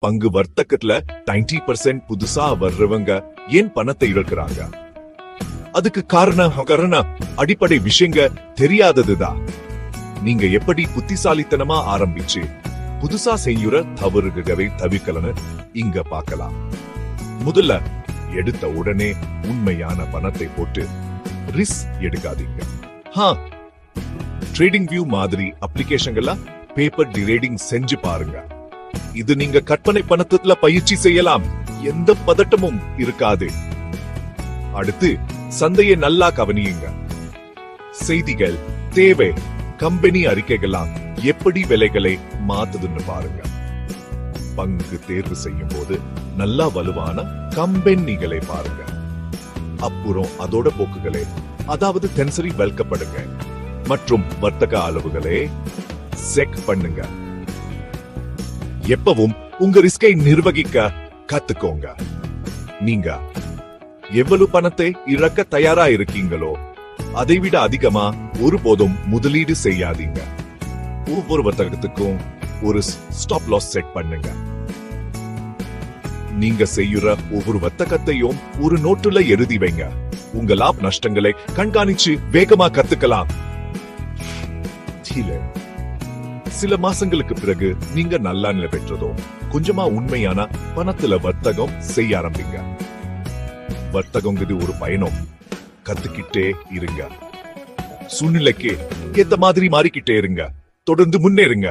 பங்கு வர்த்தகத்துல 90% புதுசா வர்றவங்க ஏன் பணத்தை இழக்கிறாங்க? அதுக்கு காரணம் அடிப்படை விஷயங்க தெரியாததுதான். நீங்க எப்படி புத்திசாலித்தனமா ஆரம்பிச்சு புதுசா செய்யுற தவறுகளை தவிர்க்கலன்னு இங்க பார்க்கலாம். முதல்ல எடுத்த உடனே உண்மையான பணத்தை போட்டு ரிஸ்க் எடுக்காதீங்க. ட்ரேடிங் வியூ மாதிரி அப்ளிகேஷன்கள பேப்பர் டிரேடிங் செஞ்சு பாருங்க. இது நீங்க கற்பனை பணத்துல பயிற்சி செய்யலாம், எந்த பதட்டமும் இருக்காது. அடுத்து சந்தையை நல்லா கவனியுங்க. செய்திகள், தேவை, கம்பெனி அறிக்கைகளாம் எப்படி விலைகளை மாத்துதுன்னு பாருங்க. பங்கு தேர்வு செய்யும் போது நல்லா வலுவான கம்பெனிகளை பாருங்க. அப்புறம் அதோட போக்குகளே, அதாவது தென்சரி வெல்கப்படுங்க மற்றும் வர்த்தக அளவுகளே செக் பண்ணுங்க. எப்பவும் உங்க ரிஸ்கை நிர்வகிக்க கத்துக்கோங்க. நீங்க எவ்வளவு பணத்தை இழக்க தயாரா இருக்கீங்களோ அதை விட அதிகமா ஒருபோதும் முதலீடு செய்யாதீங்க. ஒவ்வொரு வர்த்தகத்துக்கும் ஒரு ஸ்டாப் லாஸ் செட் பண்ணுங்க. நீங்க செய்யுற ஒவ்வொரு வர்த்தகத்தையும் ஒரு நோட்டுல எழுதி வைங்க. உங்க லாப நஷ்டங்களை கண்காணிச்சு வேகமா கத்துக்கலாம். சில மாசங்களுக்கு பிறகு நீங்க நல்லா நிலை பெற்றதும் கொஞ்சமா உண்மையான பணத்துல வர்த்தகம் செய்ய ஆரம்பிங்க. வர்த்தகங்கிறது ஒரு பயணம். கத்துக்கிட்டே இருங்க. சூழ்நிலைக்கு ஏத்த மாதிரி மாறிக்கிட்டே இருங்க. தொடர்ந்து முன்னேறுங்க.